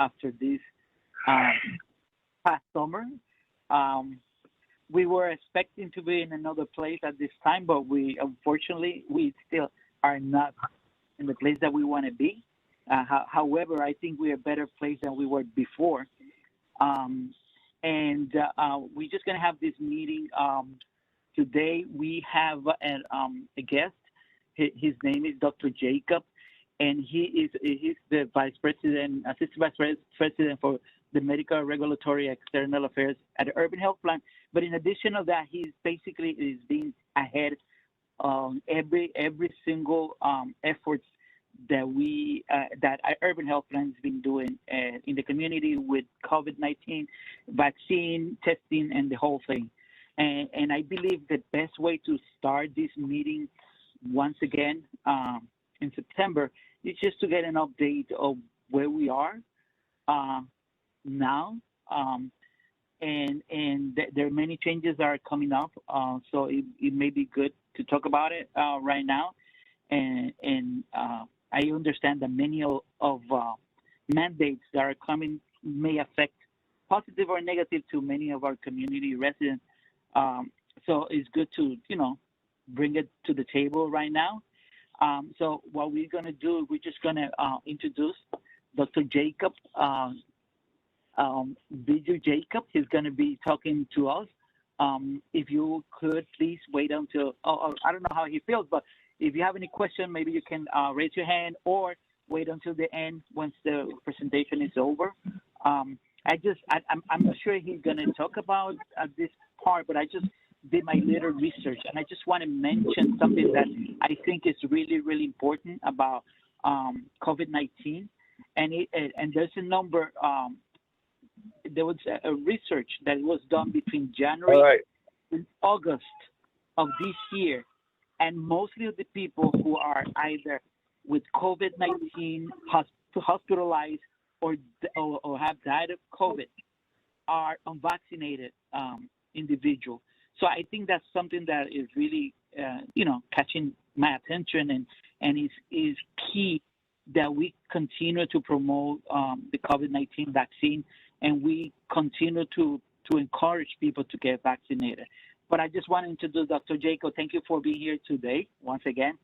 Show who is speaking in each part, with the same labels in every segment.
Speaker 1: after this um, past summer. We were expecting to be in another place at this time, but we unfortunately we still are not in the place that we want to be. However, I think we're a better place than we were before. Um, and we're just going to have this meeting today. We have a guest. His name is Dr. Jacob, and he's the vice president, assistant vice president for the medical regulatory external affairs at the Urban Health Plan. But in addition to that, he's basically is being ahead every single efforts that our Urban Health Plan has been doing in the community with COVID-19 vaccine testing and the whole thing. And I believe the best way to start this meeting once again in September is just to get an update of where we are now. And there are many changes that are coming up, so it may be good to talk about it right now. And I understand that many of mandates that are coming may affect positive or negative to many of our community residents. So it's good to bring it to the table right now. So what we're going to do, we're just going to introduce Dr. Jacob. Viju Jacob is going to be talking to us. If you could please wait until, I don't know how he feels, but if you have any question, maybe you can raise your hand or wait until the end once the presentation is over. I'm not sure he's going to talk about this part, but I just did my little research, and I just want to mention something that I think is really, really important about COVID-19. And there's a number, there was a research that was done between January and August of this year, and mostly of the people who are either with COVID-19 hospitalized or have died of COVID are unvaccinated individuals. So I think that's something that is really, catching my attention, and is key that we continue to promote the COVID-19 vaccine, and we continue to encourage people to get vaccinated. But I just want to introduce Dr. Jacob. Thank you for being here today, once again.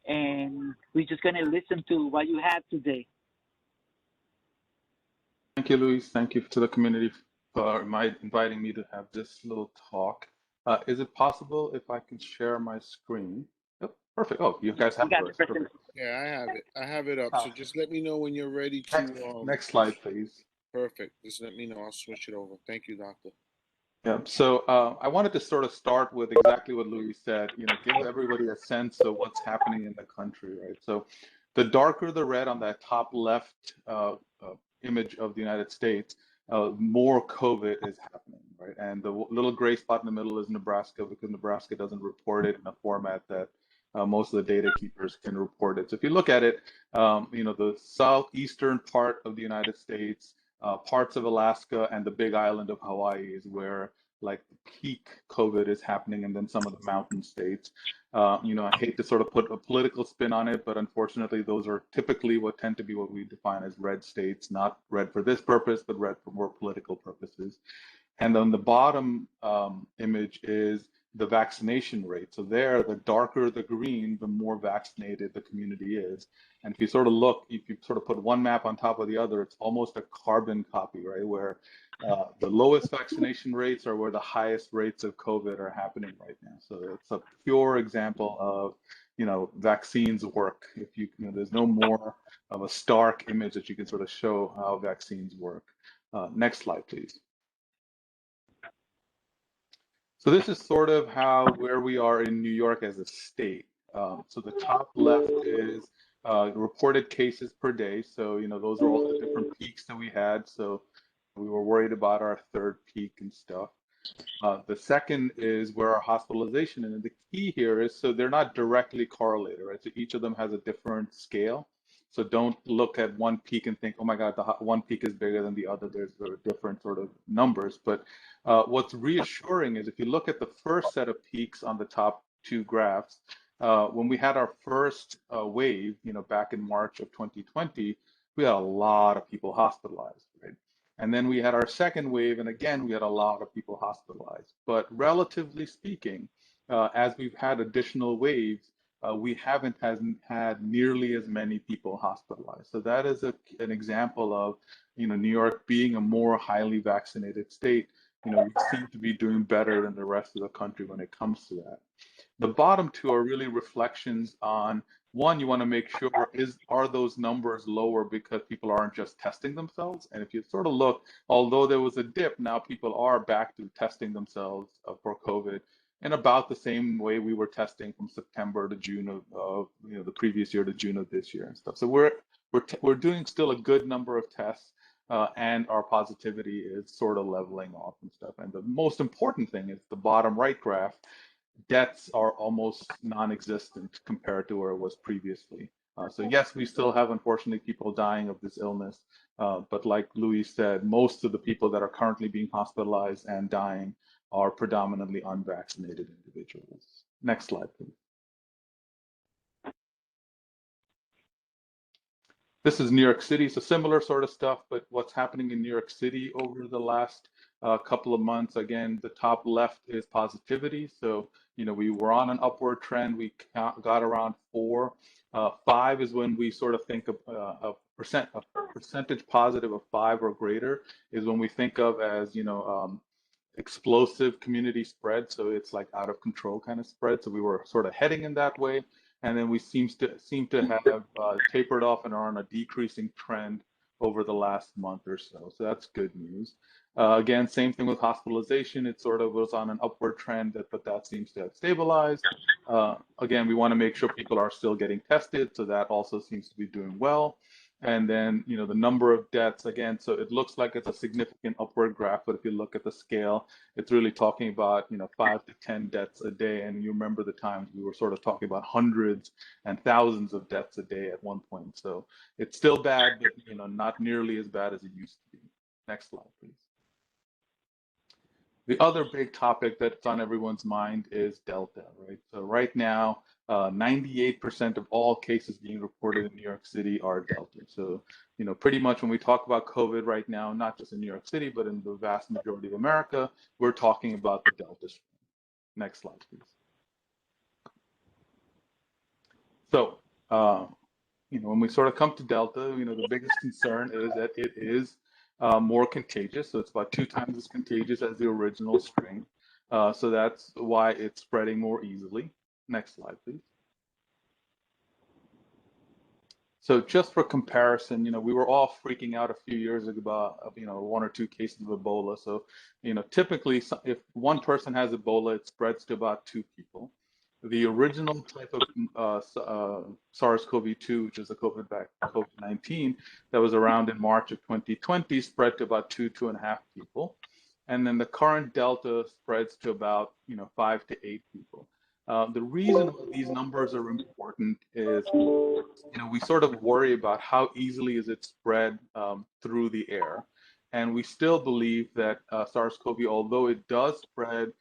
Speaker 1: And we're just going to listen to what you have today.
Speaker 2: Thank you, Luis. Thank you to the community for inviting me to have this little talk. Is it possible if I can share my screen? Oh, perfect. Oh, you guys have it. Perfect.
Speaker 3: Yeah, I have it. I have it up. So just let me know when you're ready to.
Speaker 2: Next slide, please.
Speaker 3: Perfect. Just let me know. I'll switch it over. Thank you, Doctor.
Speaker 2: Yeah. So I wanted to sort of start with exactly what Luis said. Give everybody a sense of what's happening in the country, right? So, the darker the red on that top left image of the United States, more COVID is happening, right? And the little gray spot in the middle is Nebraska, because Nebraska doesn't report it in a format that most of the data keepers can report it. So if you look at it, the southeastern part of the United States, parts of Alaska, and the big island of Hawaii is where like the peak COVID is happening, and then some of the mountain states. I hate to sort of put a political spin on it, but unfortunately, those are typically what tend to be what we define as red states, not red for this purpose, but red for more political purposes. And then the bottom image is the vaccination rate. So there, the darker the green, the more vaccinated the community is. And if you sort of look, if you sort of put one map on top of the other, it's almost a carbon copy, right? Where the lowest vaccination rates are where the highest rates of COVID are happening right now. So it's a pure example of, vaccines work. If there's no more of a stark image that you can sort of show how vaccines work. Next slide, please. So this is sort of where we are in New York as a state. So the top left is reported cases per day. So, those are all the different peaks that we had. So we were worried about our third peak and stuff. The second is where our hospitalization, and the key here is, so they're not directly correlated, right? So each of them has a different scale. So don't look at one peak and think, oh my God, the one peak is bigger than the other. There's different sort of numbers. But what's reassuring is if you look at the first set of peaks on the top two graphs, when we had our first wave, back in March of 2020, we had a lot of people hospitalized, right? And then we had our second wave, and again, we had a lot of people hospitalized. But relatively speaking, as we've had additional waves, we haven't had nearly as many people hospitalized. So that is an example of, New York being a more highly vaccinated state. We seem to be doing better than the rest of the country when it comes to that. The bottom two are really reflections on, one, you want to make sure are those numbers lower because people aren't just testing themselves. And if you sort of look, although there was a dip, now people are back to testing themselves for COVID in about the same way we were testing from September to June of the previous year to June of this year and stuff. So we're doing still a good number of tests. And our positivity is sort of leveling off and stuff. And the most important thing is the bottom right graph. Deaths are almost non-existent compared to where it was previously. So yes, we still have, unfortunately, people dying of this illness. But like Louis said, most of the people that are currently being hospitalized and dying are predominantly unvaccinated individuals. Next slide, please. This is New York City, so similar sort of stuff, but what's happening in New York City over the last couple of months, again, the top left is positivity. So, we were on an upward trend. We got around 4. 5 is when we sort of think of a percentage positive of 5 or greater is when we think of as, explosive community spread. So it's like out of control kind of spread. So we were sort of heading in that way. And then we seem to have tapered off and are on a decreasing trend over the last month or so. So that's good news. Again, same thing with hospitalization. It sort of was on an upward trend, but that seems to have stabilized. Again, we want to make sure people are still getting tested. So that also seems to be doing well. And then, the number of deaths, again, so it looks like it's a significant upward graph, but if you look at the scale, it's really talking about, 5 to 10 deaths a day. And you remember the times we were sort of talking about hundreds and thousands of deaths a day at one point. So it's still bad, but, not nearly as bad as it used to be. Next slide, please. The other big topic that's on everyone's mind is Delta, right? So right now, 98% of all cases being reported in New York City are Delta. So, pretty much when we talk about COVID right now, not just in New York City, but in the vast majority of America, we're talking about the Delta strain. Next slide, please. So, when we sort of come to Delta, the biggest concern is that it is more contagious. So it's about 2 times as contagious as the original strain. So that's why it's spreading more easily. Next slide, please. So just for comparison, we were all freaking out a few years ago about, 1 or 2 cases of Ebola. So, typically if one person has Ebola, it spreads to about 2 people. The original type of SARS-CoV-2, which is the COVID-19 that was around in March of 2020, spread to about 2.5 people. And then the current Delta spreads to about, 5 to 8 people. The reason these numbers are important is, we sort of worry about how easily is it spread through the air. And we still believe that SARS-CoV, although it does spread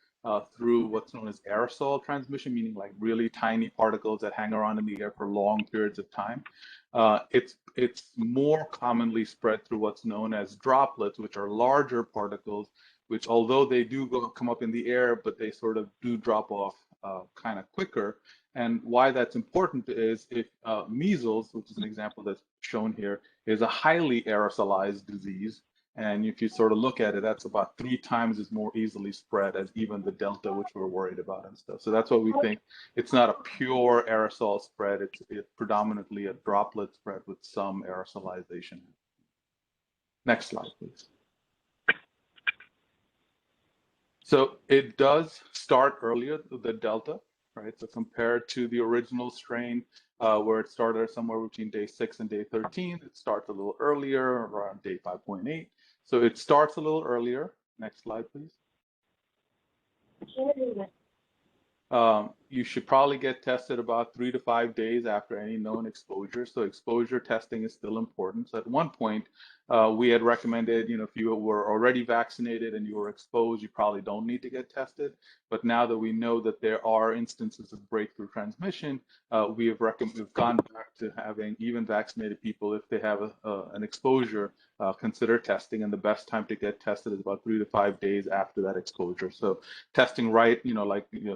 Speaker 2: through what's known as aerosol transmission, meaning like really tiny particles that hang around in the air for long periods of time, it's more commonly spread through what's known as droplets, which are larger particles, which although they do come up in the air, but they sort of do drop off kind of quicker. And why that's important is if measles, which is an example that's shown here, is a highly aerosolized disease. And if you sort of look at it, that's about 3 times as more easily spread as even the Delta, which we're worried about and stuff. So that's why we think it's not a pure aerosol spread. It's predominantly a droplet spread with some aerosolization. Next slide, please. So it does start earlier, the Delta, right? So compared to the original strain, where it started somewhere between day 6 and day 13, it starts a little earlier, around day 5.8. So it starts a little earlier. Next slide, please. you should probably get tested about 3 to 5 days after any known exposure. So exposure testing is still important. So at one point, we had recommended, if you were already vaccinated and you were exposed, you probably don't need to get tested. But now that we know that there are instances of breakthrough transmission, we've gone back to having even vaccinated people, if they have an exposure, consider testing. And the best time to get tested is about 3 to 5 days after that exposure. So testing right,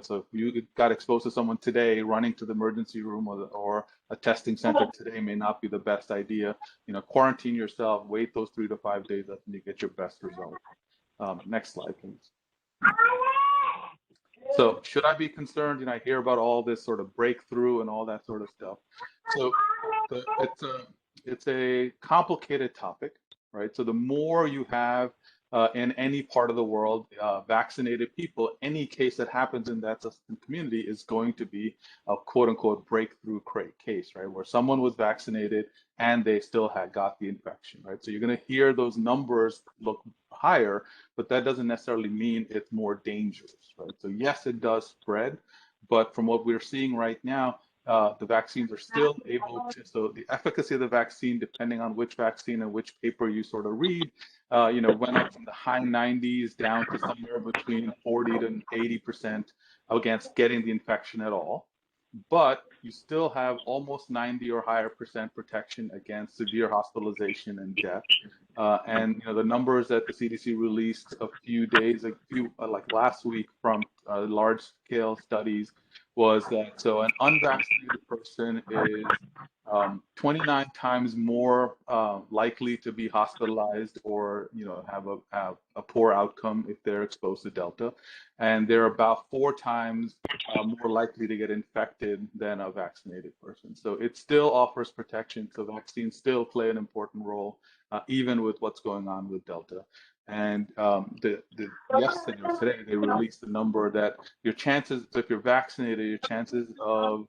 Speaker 2: so if you got exposed to someone today, running to the emergency room or a testing center today may not be the best idea. Quarantine yourself, wait those 3 to 5 days until you get your best result. Next slide, please. So should I be concerned? I hear about all this sort of breakthrough and all that sort of stuff. So it's a complicated topic, right? So the more you have in any part of the world, vaccinated people, any case that happens in that community is going to be a quote unquote breakthrough case, right? Where someone was vaccinated and they still had got the infection, right? So you're going to hear those numbers look higher, but that doesn't necessarily mean it's more dangerous, right? So yes, it does spread, but from what we're seeing right now, the vaccines are still able to, so the efficacy of the vaccine, depending on which vaccine and which paper you sort of read, went up from the high 90s down to somewhere between 40 to 80% against getting the infection at all. But you still have almost 90 or higher percent protection against severe hospitalization and death. And the numbers that the CDC released a few days, like last week from large-scale studies, was that so an unvaccinated person is 29 times more likely to be hospitalized or have a poor outcome if they're exposed to Delta, and they're about 4 times more likely to get infected than a vaccinated person. So it still offers protection. So vaccines still play an important role, even with what's going on with Delta. And yesterday or today, they released the number that your chances, so if you're vaccinated, your chances of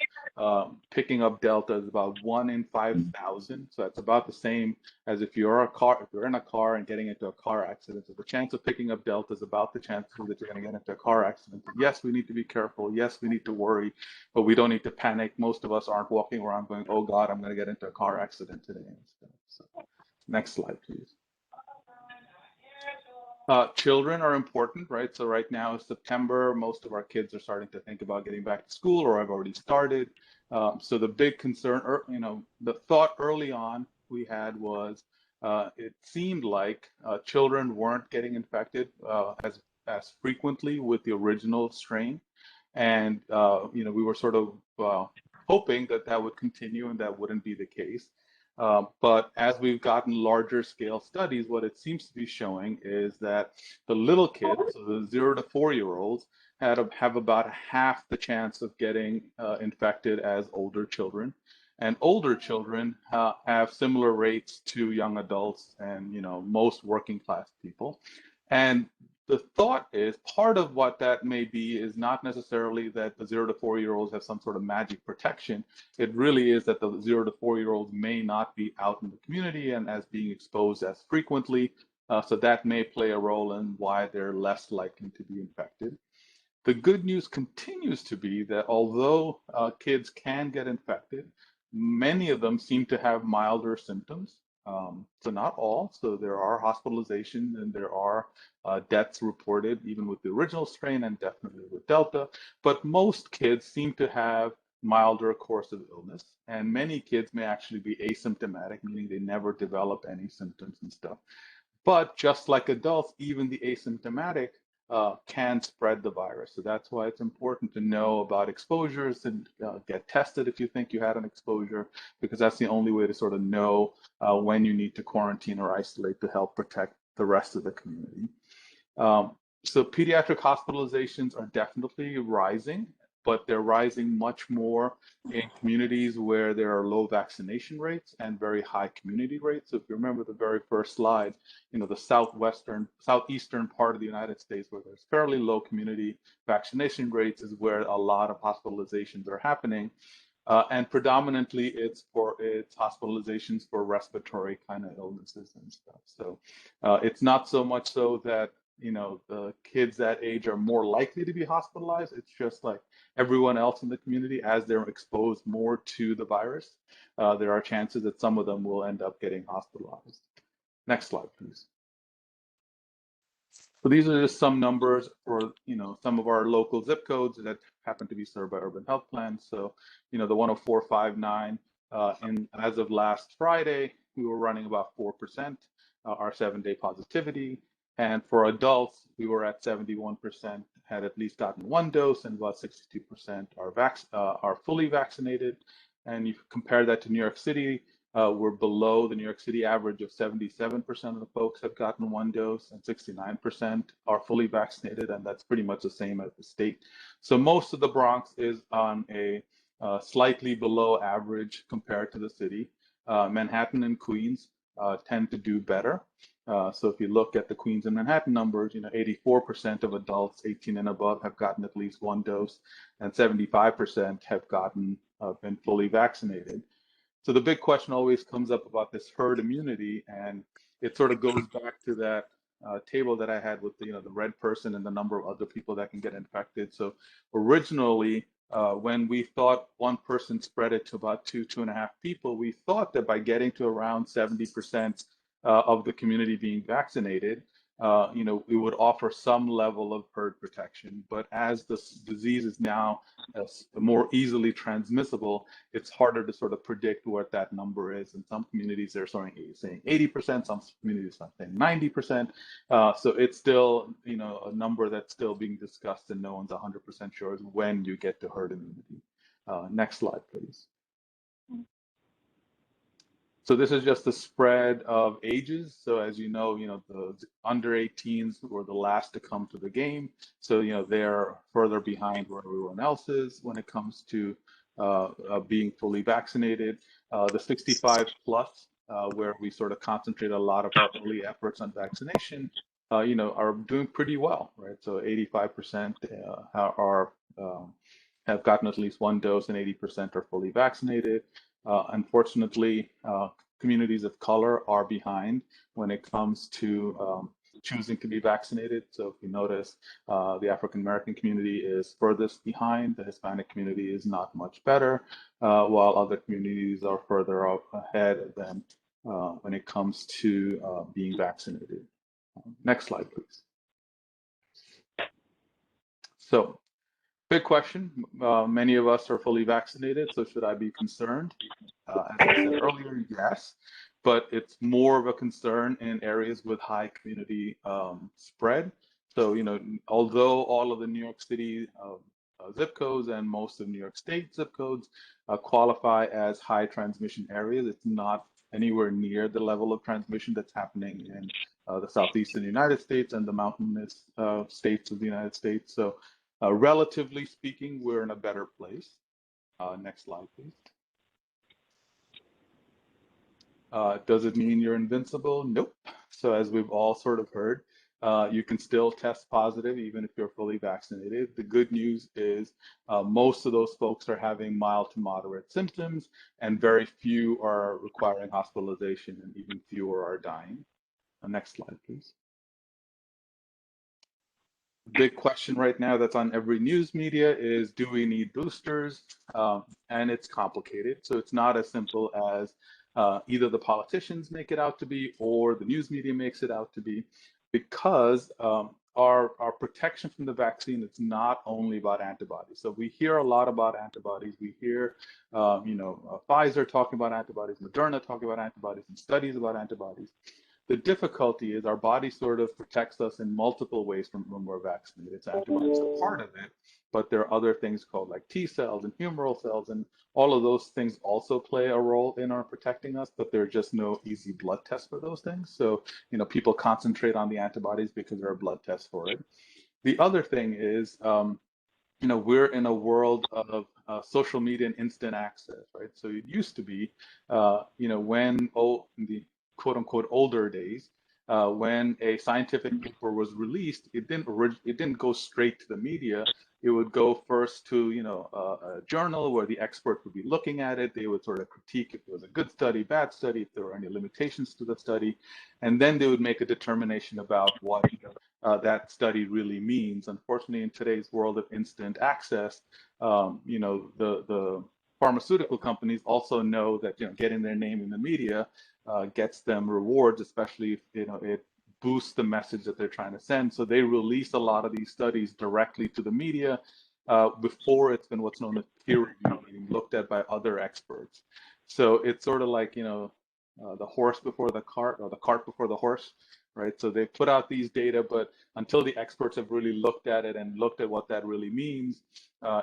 Speaker 2: picking up Delta is about 1 in 5,000. So that's about the same as if you're in a car and getting into a car accident. So the chance of picking up Delta is about the chance that you're going to get into a car accident. Yes, we need to be careful. Yes, we need to worry, but we don't need to panic. Most of us aren't walking around going, "Oh God, I'm going to get into a car accident today." So, next slide, please. Children are important, right? So right now is September. Most of our kids are starting to think about getting back to school or have already started. So the big concern, the thought early on we had was it seemed like children weren't getting infected as frequently with the original strain. And, we were sort of hoping that that would continue and that wouldn't be the case. But as we've gotten larger scale studies, what it seems to be showing is that the little kids, so the 0 to 4-year-olds, have about half the chance of getting infected as older children. And older children have similar rates to young adults and most working class people. And the thought is part of what that may be is not necessarily that the 0 to 4-year-olds have some sort of magic protection. It really is that the 0 to 4-year-olds may not be out in the community and as being exposed as frequently. So that may play a role in why they're less likely to be infected. The good news continues to be that although kids can get infected, many of them seem to have milder symptoms. So not all. So there are hospitalizations and there are deaths reported, even with the original strain and definitely with Delta. But most kids seem to have milder course of illness. And many kids may actually be asymptomatic, meaning they never develop any symptoms and stuff. But just like adults, even the asymptomatic can spread the virus. So that's why it's important to know about exposures and get tested if you think you had an exposure, because that's the only way to sort of know when you need to quarantine or isolate to help protect the rest of the community. So pediatric hospitalizations are definitely rising, but they're rising much more in communities where there are low vaccination rates and very high community rates. So if you remember the very first slide, the southeastern part of the United States where there's fairly low community vaccination rates is where a lot of hospitalizations are happening. And predominantly it's hospitalizations for respiratory kind of illnesses and stuff. So it's not so much so that the kids that age are more likely to be hospitalized. It's just like everyone else in the community, as they're exposed more to the virus, there are chances that some of them will end up getting hospitalized. Next slide, please. So these are just some numbers for some of our local zip codes that happen to be served by urban health plans. So the 10459, and as of last Friday, we were running about 4%, our 7-day positivity. And for adults, we were at 71% had at least gotten one dose, and about 62% are fully vaccinated. And you compare that to New York City, we're below the New York City average of 77% of the folks have gotten one dose and 69% are fully vaccinated, and that's pretty much the same as the state. So most of the Bronx is on a slightly below average compared to the city. Manhattan and Queens tend to do better. So if you look at the Queens and Manhattan numbers, 84% of adults 18 and above have gotten at least one dose, and 75% have been fully vaccinated. So the big question always comes up about this herd immunity, and it sort of goes back to that table that I had with the red person and the number of other people that can get infected. So originally, when we thought one person spread it to about 2.5 people, we thought that by getting to around 70% of the community being vaccinated, we would offer some level of herd protection. But as this disease is now more easily transmissible, it's harder to sort of predict what that number is. In some communities, they're saying 80%, some communities are saying 90%. So it's still, a number that's still being discussed, and no one's 100% sure is when you get to herd immunity. Next slide, please. So this is just the spread of ages. So as you know, the under 18s were the last to come to the game. So, they're further behind where everyone else is when it comes to being fully vaccinated. The 65 plus, where we sort of concentrate a lot of our early efforts on vaccination, are doing pretty well, right? So 85% have gotten at least one dose, and 80% are fully vaccinated. Unfortunately, communities of color are behind when it comes to choosing to be vaccinated. So if you notice, the African American community is furthest behind. The Hispanic community is not much better, while other communities are further up ahead of them when it comes to being vaccinated. Next slide, please. So, big question. Many of us are fully vaccinated, so should I be concerned? As I said earlier, yes, but it's more of a concern in areas with high community spread. So, although all of the New York City zip codes and most of New York State zip codes qualify as high transmission areas, it's not anywhere near the level of transmission that's happening in the southeastern United States and the mountainous states of the United States. So, relatively speaking, we're in a better place. Next slide, please. Does it mean you're invincible? Nope. So as we've all sort of heard, you can still test positive even if you're fully vaccinated. The good news is most of those folks are having mild to moderate symptoms, and very few are requiring hospitalization, and even fewer are dying. Next slide, please. Big question right now that's on every news media is, do we need boosters? And it's complicated. So it's not as simple as either the politicians make it out to be or the news media makes it out to be, because our protection from the vaccine is not only about antibodies. So we hear a lot about antibodies. We hear, Pfizer talking about antibodies, Moderna talking about antibodies, and studies about antibodies. The difficulty is our body sort of protects us in multiple ways from when we're vaccinated. So antibodies are part of it, but there are other things called like T cells and humoral cells, and all of those things also play a role in our protecting us, but there are just no easy blood tests for those things. So, people concentrate on the antibodies because there are blood tests for it. The other thing is, we're in a world of social media and instant access, right? So it used to be, when the quote unquote older days, when a scientific paper was released, it didn't go straight to the media. It would go first to a journal where the expert would be looking at it. They would sort of critique if it was a good study, bad study, if there were any limitations to the study, and then they would make a determination about what that study really means. Unfortunately, in today's world of instant access, the pharmaceutical companies also know that getting their name in the media gets them rewards, especially if it boosts the message that they're trying to send. So they release a lot of these studies directly to the media before it's been what's known as peer review, meaning looked at by other experts. So it's sort of like the horse before the cart, or the cart before the horse, right? So they put out these data, but until the experts have really looked at it and looked at what that really means,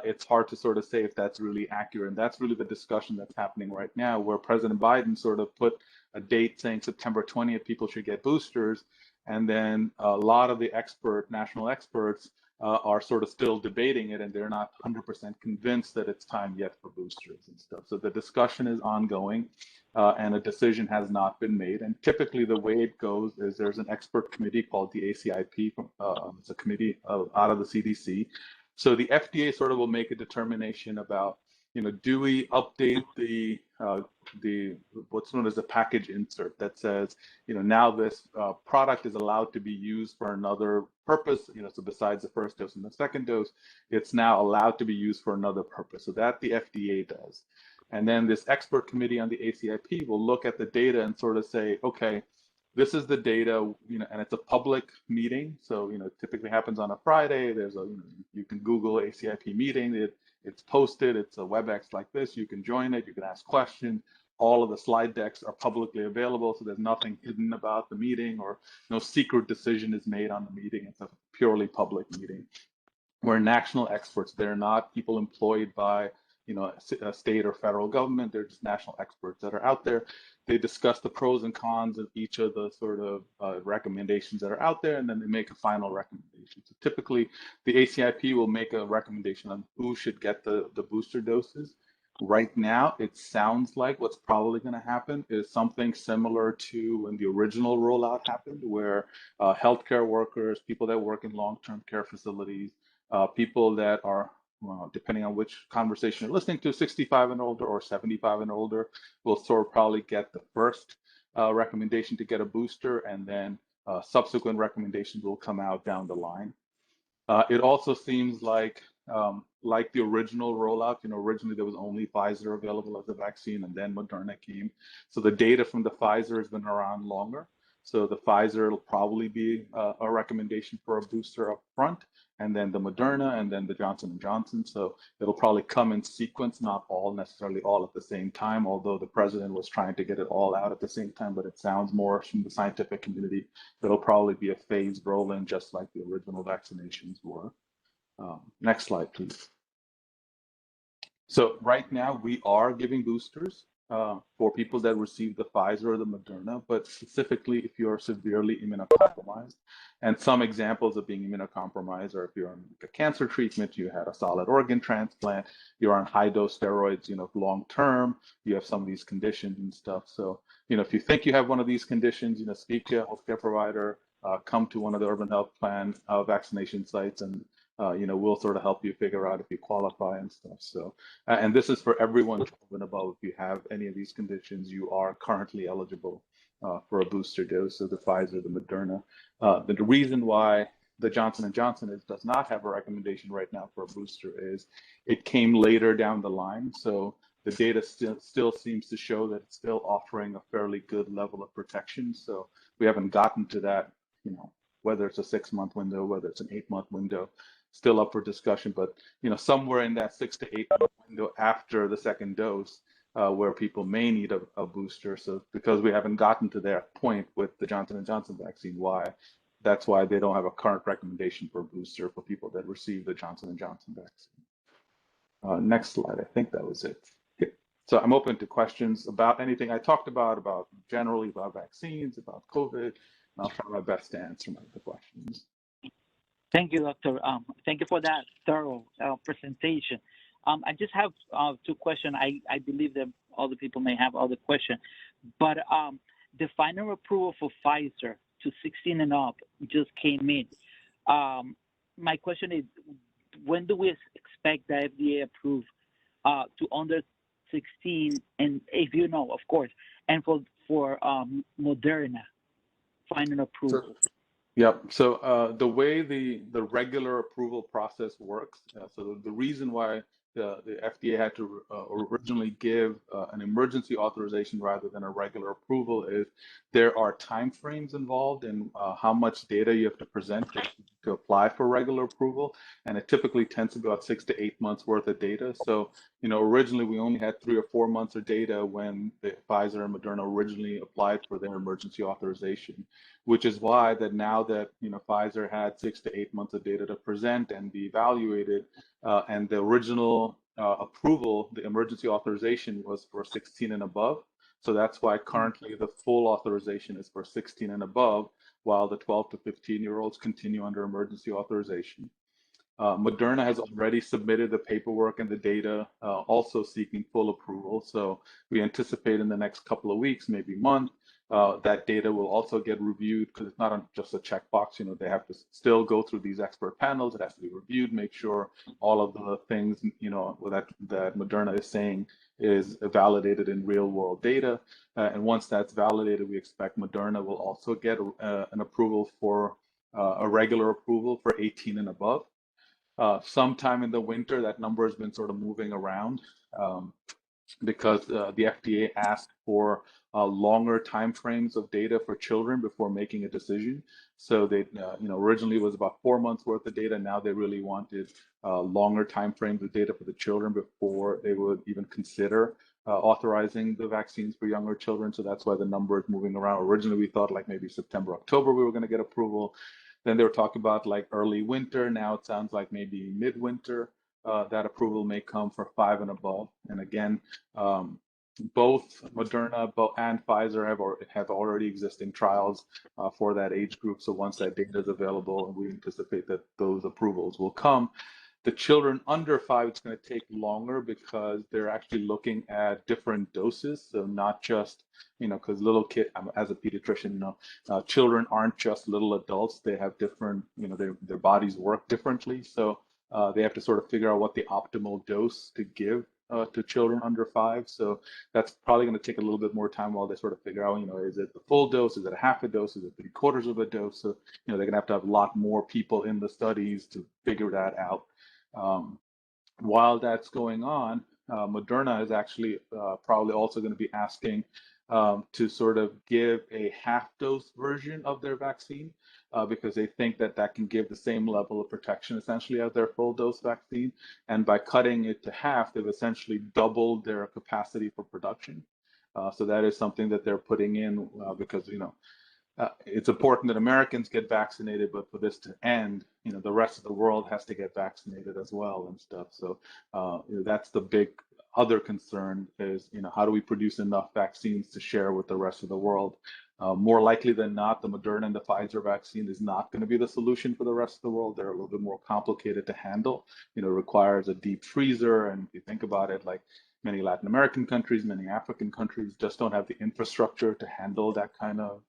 Speaker 2: it's hard to sort of say if that's really accurate. And that's really the discussion that's happening right now, where President Biden sort of put a date saying September 20th, people should get boosters. And then a lot of the national experts are sort of still debating it, and they're not 100% convinced that it's time yet for boosters and stuff. So the discussion is ongoing, and a decision has not been made. And typically the way it goes is there's an expert committee called the ACIP. It's a committee out of the CDC. So the FDA sort of will make a determination about, do we update the what's known as the package insert that says, now this product is allowed to be used for another purpose, so besides the first dose and the second dose, it's now allowed to be used for another purpose. So that the FDA does. And then this expert committee on the ACIP will look at the data and sort of say, okay, this is the data, and it's a public meeting. So, it typically happens on a Friday. There's you can Google ACIP meeting. It's posted. It's a WebEx like this. You can join it. You can ask questions. All of the slide decks are publicly available. So there's nothing hidden about the meeting, or no secret decision is made on the meeting. It's a purely public meeting. We're national experts. They're not people employed by a state or federal government. They're just national experts that are out there. They discuss the pros and cons of each of the sort of recommendations that are out there, and then they make a final recommendation. So typically, the ACIP will make a recommendation on who should get the booster doses. Right now, it sounds like what's probably going to happen is something similar to when the original rollout happened, where healthcare workers, people that work in long-term care facilities, people that are, depending on which conversation you're listening to, 65 and older or 75 and older, will sort of probably get the first recommendation to get a booster, and then subsequent recommendations will come out down the line. It also seems like the original rollout, originally there was only Pfizer available as a vaccine, and then Moderna came. So the data from the Pfizer has been around longer. So the Pfizer will probably be a recommendation for a booster up front, and then the Moderna, and then the Johnson & Johnson. So it'll probably come in sequence, not all necessarily all at the same time, although the president was trying to get it all out at the same time, but it sounds more from the scientific community that it'll probably be a phased roll-in, just like the original vaccinations were. Next slide, please. So right now we are giving boosters for people that receive the Pfizer or the Moderna, but specifically if you're severely immunocompromised. And some examples of being immunocompromised are if you're on a cancer treatment, you had a solid organ transplant, you're on high dose steroids, long term, you have some of these conditions and stuff. So, if you think you have one of these conditions, speak to a healthcare provider, come to one of the urban health plan vaccination sites, and we'll sort of help you figure out if you qualify and stuff. So, and this is for everyone 12 and above. If you have any of these conditions, you are currently eligible for a booster dose of the Pfizer, the Moderna. The reason why the Johnson & Johnson does not have a recommendation right now for a booster is it came later down the line. So the data still seems to show that it's still offering a fairly good level of protection. So we haven't gotten to that, whether it's a 6-month window, whether it's an 8-month window, still up for discussion, but somewhere in that 6 to 8 month window after the second dose, where people may need a booster. So because we haven't gotten to that point with the Johnson & Johnson vaccine, that's why they don't have a current recommendation for a booster for people that receive the Johnson & Johnson vaccine. Next slide. I think that was it. Okay. So I'm open to questions about anything I talked about generally about vaccines, about COVID, and I'll try my best to answer the questions.
Speaker 1: Thank you, Doctor. Thank you for that thorough presentation. I just have 2 questions. I believe that other people may have other questions, but the final approval for Pfizer to 16 and up just came in. My question is, when do we expect the FDA approve to under 16, and if you know, of course, and for Moderna final approval?
Speaker 2: Yep. So the way the regular approval process works, so the reason why the FDA had to originally give an emergency authorization rather than a regular approval is there are timeframes involved in how much data you have to present to apply for regular approval, and it typically tends to be about 6 to 8 months worth of data. So originally we only had 3 or 4 months of data when the Pfizer and Moderna originally applied for their emergency authorization, which is why that now that Pfizer had 6 to 8 months of data to present and be evaluated, and the original approval, the emergency authorization was for 16 and above. So that's why currently the full authorization is for 16 and above, while the 12 to 15-year-olds continue under emergency authorization. Moderna has already submitted the paperwork and the data, also seeking full approval. So we anticipate in the next couple of weeks, maybe month, that data will also get reviewed, because it's not just a checkbox. They have to still go through these expert panels. It has to be reviewed, make sure all of the things that Moderna is saying is validated in real world data. And once that's validated, we expect Moderna will also get an approval for a regular approval for 18 and above. Sometime in the winter, that number has been sort of moving around, because the FDA asked for longer timeframes of data for children before making a decision. So they, originally it was about 4 months worth of data. Now they really wanted longer timeframes of data for the children before they would even consider authorizing the vaccines for younger children. So that's why the number is moving around. Originally, we thought like maybe September, October, we were going to get approval. Then they were talking about like early winter. Now it sounds like maybe midwinter. That approval may come for 5 and above. And again, both Moderna and Pfizer have already existing trials for that age group. So once that data is available, and we anticipate that those approvals will come. The children under 5, it's going to take longer because they're actually looking at different doses. So not just, because little kid, as a pediatrician, children aren't just little adults. They have different, their bodies work differently. So they have to sort of figure out what the optimal dose to give to children under 5. So that's probably going to take a little bit more time while they sort of figure out, is it the full dose? Is it a half a dose? Is it 3/4 of a dose? So, they're going to have a lot more people in the studies to figure that out. While that's going on, Moderna is actually probably also going to be asking to sort of give a half-dose version of their vaccine, because they think that that can give the same level of protection essentially as their full-dose vaccine. And by cutting it to half, they've essentially doubled their capacity for production. So that is something that they're putting in because, it's important that Americans get vaccinated, but for this to end, the rest of the world has to get vaccinated as well and stuff. So that's the big other concern is, how do we produce enough vaccines to share with the rest of the world? More likely than not, the Moderna and the Pfizer vaccine is not going to be the solution for the rest of the world. They're a little bit more complicated to handle. Requires a deep freezer, and if you think about it, like many Latin American countries, many African countries just don't have the infrastructure to handle that kind of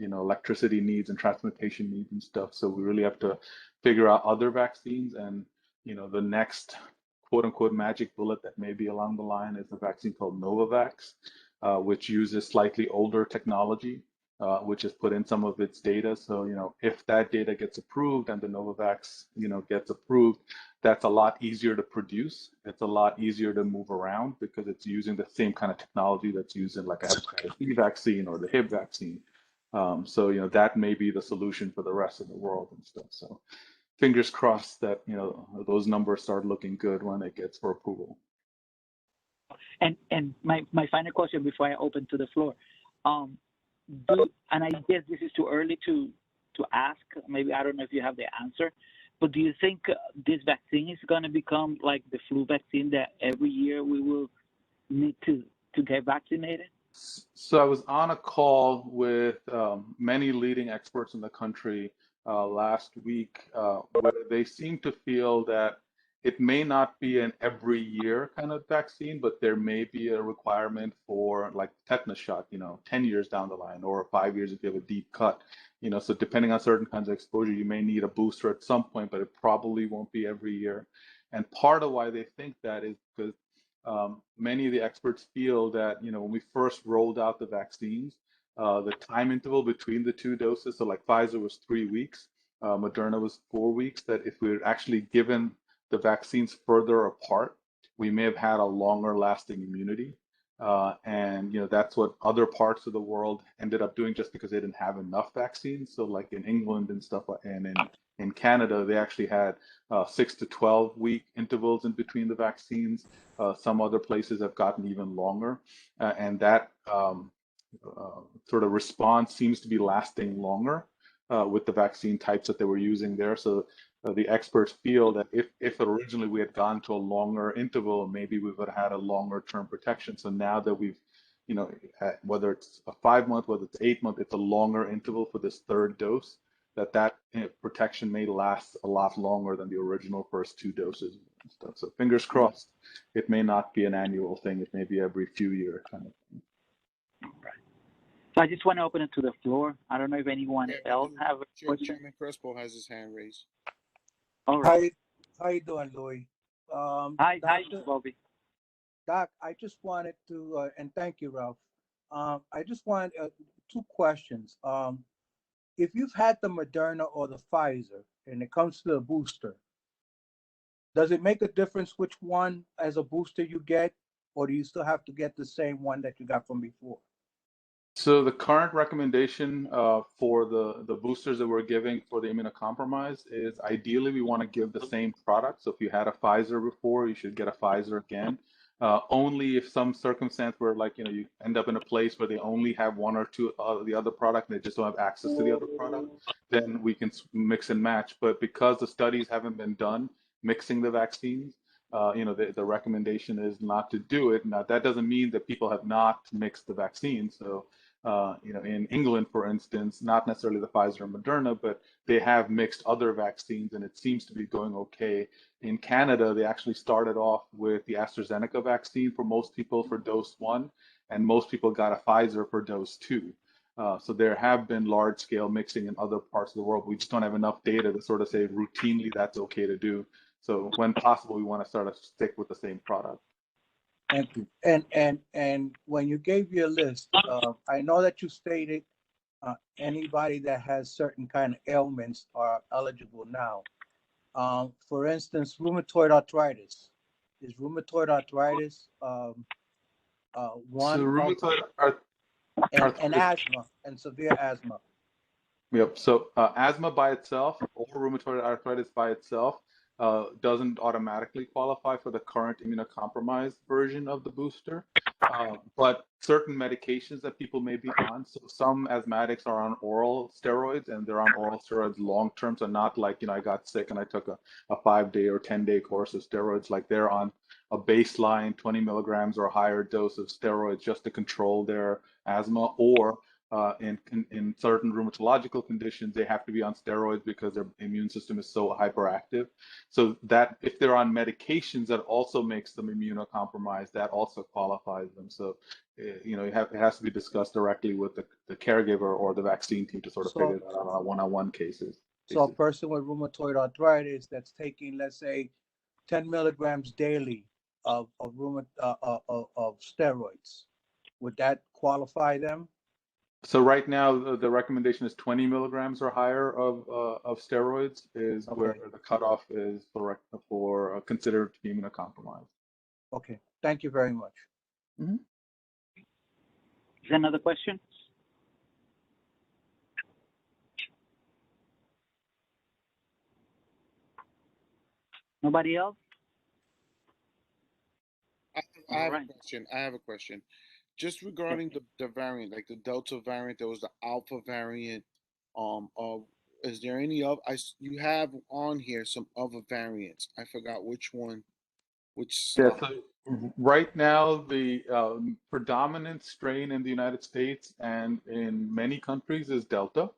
Speaker 2: electricity needs and transportation needs and stuff. So we really have to figure out other vaccines. And, the next quote unquote magic bullet that may be along the line is a vaccine called Novavax, which uses slightly older technology, which has put in some of its data. So, if that data gets approved and the Novavax, gets approved, that's a lot easier to produce. It's a lot easier to move around because it's using the same kind of technology that's used in like a hepatitis B vaccine or the Hib vaccine. So, that may be the solution for the rest of the world and stuff. So fingers crossed that, those numbers start looking good when it gets for approval.
Speaker 1: And my final question before I open to the floor, and I guess this is too early to ask, maybe I don't know if you have the answer, but do you think this vaccine is going to become like the flu vaccine that every year we will need to get vaccinated?
Speaker 2: So I was on a call with many leading experts in the country last week, where they seem to feel that it may not be an every year kind of vaccine, but there may be a requirement for like tetanus shot, 10 years down the line, or 5 years if you have a deep cut. So depending on certain kinds of exposure, you may need a booster at some point, but it probably won't be every year. And part of why they think that is because many of the experts feel that, when we first rolled out the vaccines, the time interval between the two doses. So like Pfizer was 3 weeks, Moderna was 4 weeks. That if we were actually given the vaccines further apart, we may have had a longer lasting immunity. And that's what other parts of the world ended up doing just because they didn't have enough vaccines. So like in England and stuff, and in Canada, they actually had 6 to 12 week intervals in between the vaccines. Some other places have gotten even longer, and that sort of response seems to be lasting longer with the vaccine types that they were using there. So the experts feel that if originally we had gone to a longer interval, maybe we would have had a longer term protection. So now that we've, whether it's a 5 month, whether it's 8 month, it's a longer interval for this third dose, that protection may last a lot longer than the original first two doses and stuff. So fingers crossed, it may not be an annual thing. It may be every few year kind of thing.
Speaker 1: Right. So I just want to open it to the floor. I don't know if anyone else have a question.
Speaker 3: Chairman Crespo has his hand raised.
Speaker 1: All right.
Speaker 4: How you doing, Louis?
Speaker 1: Hi, Bobby.
Speaker 4: Doc, I just wanted to, and thank you, Ralph. I just wanted two questions. If you've had the Moderna or the Pfizer, and it comes to the booster, does it make a difference which one as a booster you get, or do you still have to get the same one that you got from before?
Speaker 2: So the current recommendation for the boosters that we're giving for the immunocompromised is ideally we want to give the same product. So if you had a Pfizer before, you should get a Pfizer again. Only if some circumstance where you end up in a place where they only have one or two of the other product and they just don't have access to the other product, then we can mix and match. But because the studies haven't been done mixing the vaccines, the recommendation is not to do it. Now, that doesn't mean that people have not mixed the vaccine. So, in England, for instance, not necessarily the Pfizer and Moderna, but they have mixed other vaccines and it seems to be going okay. In Canada, they actually started off with the AstraZeneca vaccine for most people for dose 1, and most people got a Pfizer for dose 2. So there have been large scale mixing in other parts of the world. We just don't have enough data to sort of say routinely that's okay to do. So when possible, we want to sort of stick with the same product.
Speaker 4: Thank you. And when you gave your list, I know that you stated anybody that has certain kind of ailments are eligible now. For instance, rheumatoid arthritis. Is rheumatoid arthritis one?
Speaker 2: So rheumatoid arthritis
Speaker 4: and asthma and severe asthma.
Speaker 2: Yep. So asthma by itself or rheumatoid arthritis by itself doesn't automatically qualify for the current immunocompromised version of the booster. But certain medications that people may be on, so some asthmatics are on oral steroids and they're on oral steroids long term. So not like, I got sick and I took a 5-day or 10-day course of steroids, like they're on a baseline 20 milligrams or a higher dose of steroids just to control their asthma, or in certain rheumatological conditions, they have to be on steroids because their immune system is so hyperactive. So that if they're on medications that also makes them immunocompromised, that also qualifies them. So, it has to be discussed directly with the caregiver or the vaccine team to sort of figure that out on a one-on-one cases.
Speaker 4: So a person with rheumatoid arthritis that's taking, let's say, 10 milligrams daily of steroids, would that qualify them?
Speaker 2: So right now, the recommendation is 20 milligrams or higher of steroids is where the cutoff is for considered to be immunocompromised.
Speaker 4: Okay, thank you very much.
Speaker 2: Mm-hmm.
Speaker 1: Is there another question? Nobody else?
Speaker 3: I have a question. Just regarding the variant, like the Delta variant, there was the Alpha variant. Is there any of you have on here some other variants? I forgot which one.
Speaker 2: Yeah. So right now, the predominant strain in the United States and in many countries is Delta.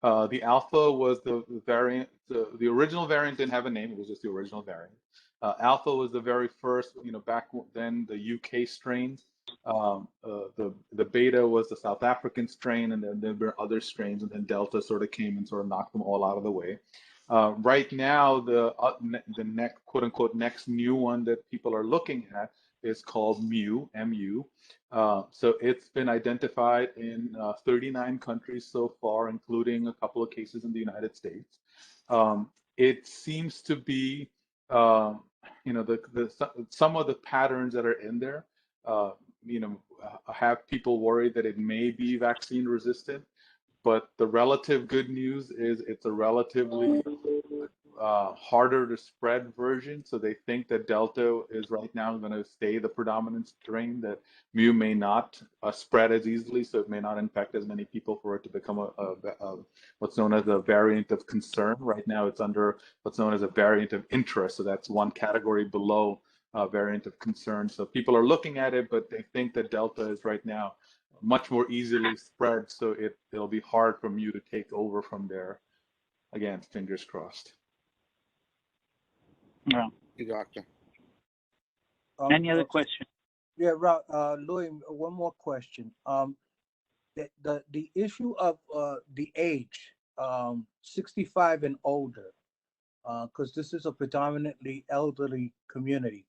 Speaker 2: The Alpha was the variant. The original variant didn't have a name; it was just the original variant. Alpha was the very first. Back then, the UK strain. The Beta was the South African strain, and then there were other strains, and then Delta sort of came and sort of knocked them all out of the way. Right now, the next quote unquote next new one that people are looking at is called MU. So it's been identified in 39 countries so far, including a couple of cases in the United States. It seems to be, some of the patterns that are in there, have people worried that it may be vaccine resistant. But the relative good news is it's a relatively harder to spread version. So they think that Delta is right now going to stay the predominant strain, that Mu may not spread as easily. So it may not infect as many people for it to become what's known as a variant of concern. Right now it's under what's known as a variant of interest. So that's one category below variant of concern. So people are looking at it, but they think that Delta is right now much more easily spread. So it'll be hard for Mu to take over from there. Again, fingers crossed.
Speaker 1: Yeah.
Speaker 3: Doctor.
Speaker 1: Any other question?
Speaker 4: Yeah, Louis, one more question. The issue of the age, 65 and older, because this is a predominantly elderly community.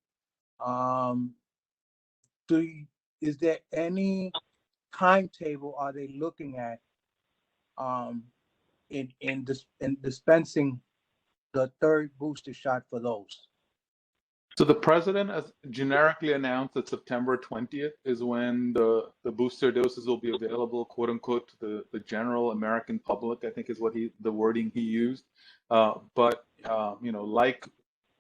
Speaker 4: Is there any timetable are they looking at in dispensing the third booster shot for those?
Speaker 2: So the president has generically announced that September 20th is when the booster doses will be available, quote unquote, to the general American public, I think is what the wording he used. But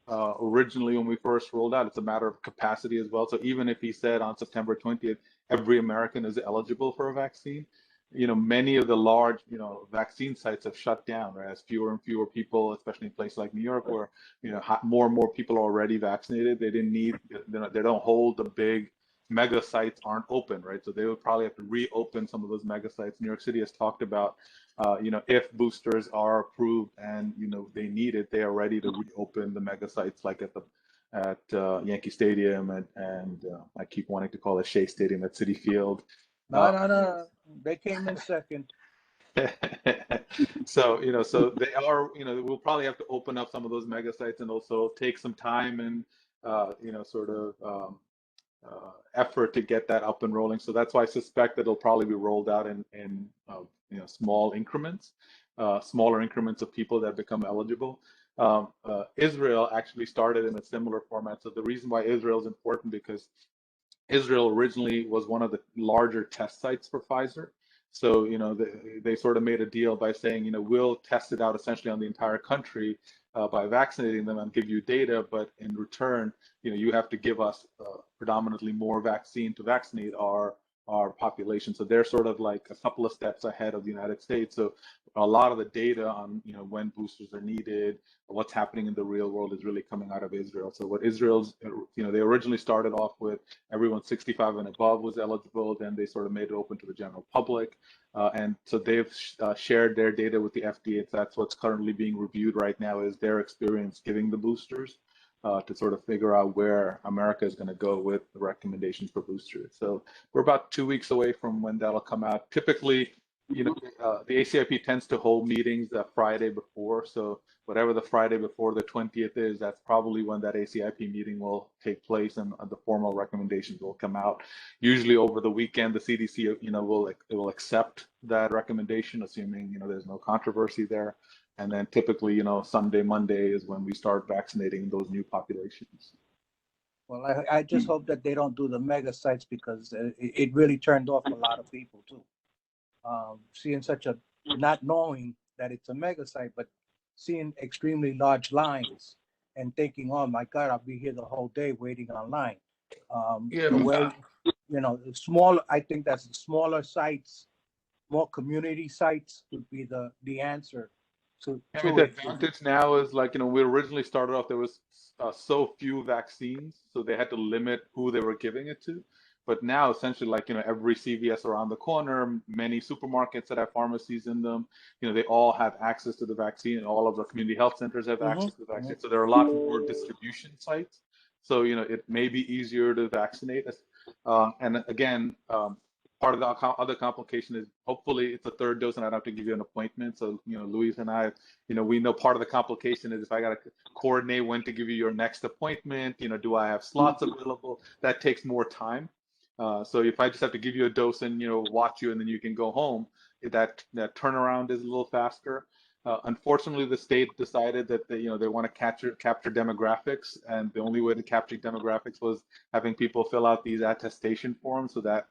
Speaker 2: originally when we first rolled out, it's a matter of capacity as well. So even if he said on September 20th, every American is eligible for a vaccine, many of the large, vaccine sites have shut down, right? As fewer and fewer people, especially in places like New York, where, more and more people are already vaccinated. They don't hold the big mega sites aren't open, right? So they would probably have to reopen some of those mega sites. New York City has talked about, if boosters are approved and, they need it, they are ready to reopen the mega sites like at Yankee Stadium and I keep wanting to call it Shea Stadium at Citi Field.
Speaker 4: No. They came in second.
Speaker 2: So, so they are, we'll probably have to open up some of those mega sites and also take some time and, effort to get that up and rolling. So that's why I suspect that it'll probably be rolled out in small increments, smaller increments of people that become eligible. Israel actually started in a similar format. So the reason why Israel is important because Israel originally was one of the larger test sites for Pfizer. So, they sort of made a deal by saying, we'll test it out essentially on the entire country by vaccinating them and give you data, but in return, you have to give us predominantly more vaccine to vaccinate our population. So they're sort of like a couple of steps ahead of the United States. So a lot of the data on, when boosters are needed, what's happening in the real world is really coming out of Israel. So what Israel's, they originally started off with everyone 65 and above was eligible. Then they sort of made it open to the general public. And so they've shared their data with the FDA. That's what's currently being reviewed right now is their experience giving the boosters to sort of figure out where America is going to go with the recommendations for boosters. So we're about 2 weeks away from when that'll come out. Typically, the ACIP tends to hold meetings the Friday before. So whatever the Friday before the 20th is, that's probably when that ACIP meeting will take place and the formal recommendations will come out. Usually over the weekend, the CDC, will accept that recommendation, assuming, there's no controversy there. And then typically, Sunday, Monday is when we start vaccinating those new populations.
Speaker 4: Well, I just hope that they don't do the mega sites because it really turned off a lot of people too. Seeing not knowing that it's a mega site, but seeing extremely large lines and thinking, oh my God, I'll be here the whole day waiting online. Smaller, I think that's the smaller sites, more community sites would be the answer. So
Speaker 2: the advantage now is we originally started off, there was so few vaccines, so they had to limit who they were giving it to. But now essentially every CVS around the corner, many supermarkets that have pharmacies in them, they all have access to the vaccine and all of the community health centers have access to the vaccine. So there are a lot more distribution sites. So, it may be easier to vaccinate. And again, part of the other complication is hopefully it's a third dose and I don't have to give you an appointment. So, Luis and I, we know part of the complication is if I got to coordinate when to give you your next appointment, do I have slots available? That takes more time. So if I just have to give you a dose and, watch you and then you can go home, that turnaround is a little faster. Unfortunately, the state decided that they want to capture demographics, and the only way to capture demographics was having people fill out these attestation forms. So that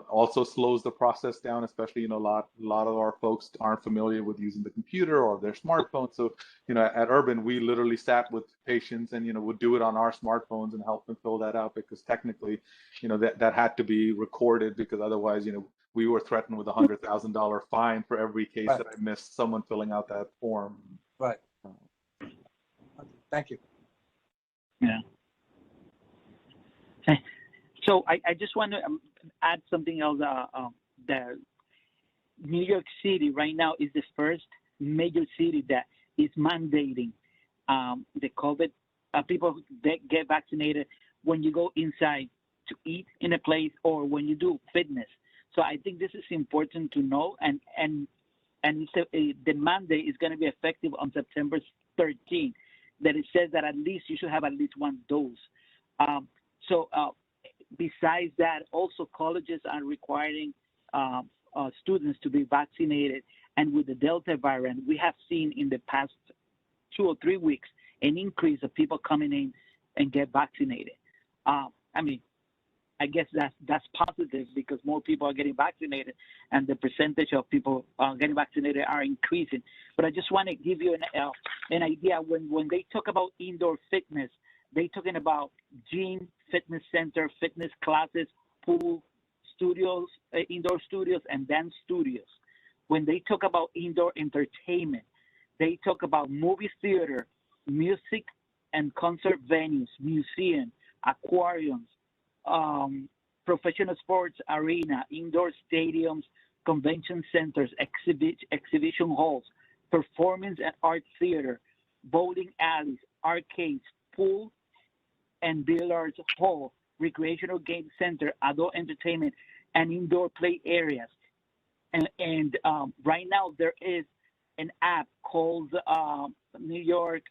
Speaker 2: also slows the process down, especially a lot of our folks aren't familiar with using the computer or their smartphone. So at Urban, we literally sat with patients and would do it on our smartphones and help them fill that out, because technically that had to be recorded, because otherwise we were threatened with $100,000 fine for every case
Speaker 4: Right.
Speaker 2: that I missed someone filling out that form.
Speaker 4: Right. Thank you.
Speaker 1: Yeah. So I just want to add something else. The New York City right now is the first major city that is mandating the COVID people that get vaccinated when you go inside to eat in a place or when you do fitness. So I think this is important to know, and the mandate is going to be effective on September 13th. That it says that at least you should have at least one dose. Besides that, also colleges are requiring students to be vaccinated. And with the Delta variant, we have seen in the past 2 or 3 weeks an increase of people coming in and get vaccinated. I guess that's positive, because more people are getting vaccinated and the percentage of people getting vaccinated are increasing. But I just want to give you an idea. When they talk about indoor fitness, they're talking about gym, fitness center, fitness classes, pool, studios, indoor studios, and dance studios. When they talk about indoor entertainment, they talk about movie theater, music and concert venues, museums, aquariums, professional sports arena, indoor stadiums, convention centers, exhibition halls, performance and art theater, bowling alleys, arcades, pool and billiards hall, recreational game center, adult entertainment, and indoor play areas. And right now there is an app called New York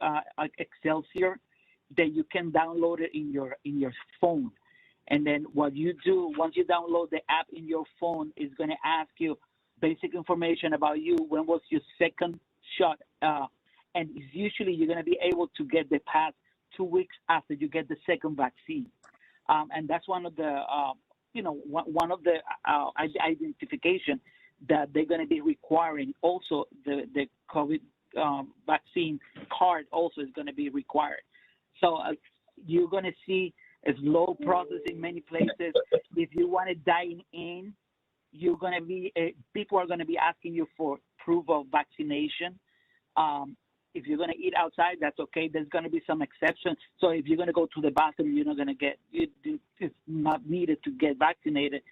Speaker 1: Excelsior that you can download it in your phone. And then what you do, once you download the app in your phone, is going to ask you basic information about you. When was your second shot? And usually you're going to be able to get the pass 2 weeks after you get the second vaccine. And that's one of the, one of the identification that they're going to be requiring. Also, the COVID vaccine card also is going to be required. So you're going to see a slow process in many places. If you want to dine in, you're going to be people are going to be asking you for proof of vaccination. If you're going to eat outside, that's okay. There's going to be some exceptions. So if you're going to go to the bathroom, you're not going to get. It's not needed to get vaccinated.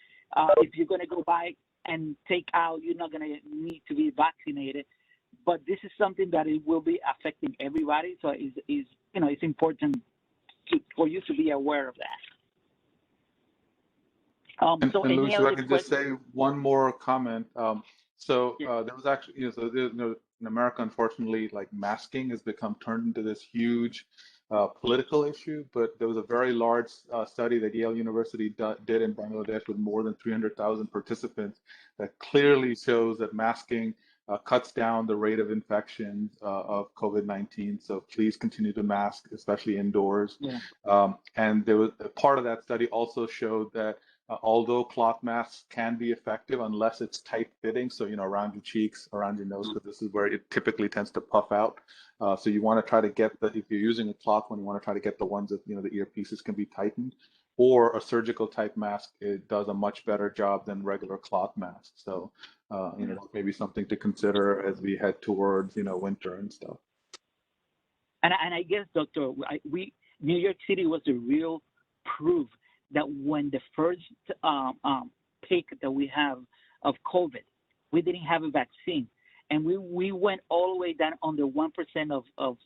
Speaker 1: If you're going to go by and take out, you're not going to need to be vaccinated. But this is something that it will be affecting everybody. So it's important for you to be aware of that.
Speaker 2: And Luis, if I could just say one more comment. There was actually, in America, unfortunately, like masking has turned into this huge political issue. But there was a very large study that Yale University did in Bangladesh with more than 300,000 participants that clearly shows that masking cuts down the rate of infection of COVID-19. So please continue to mask, especially indoors. Yeah. And there was a part of that study also showed that although cloth masks can be effective unless it's tight fitting, so around your cheeks, around your nose, because this is where it typically tends to puff out. So you want to try to get if you're using a cloth one, you want to try to get the ones that the earpieces can be tightened, or a surgical type mask. It does a much better job than regular cloth masks. So maybe something to consider as we head towards winter and stuff.
Speaker 1: And I guess, Doctor, New York City was the real proof that when the first peak that we have of COVID, we didn't have a vaccine, and we went all the way down under 1% of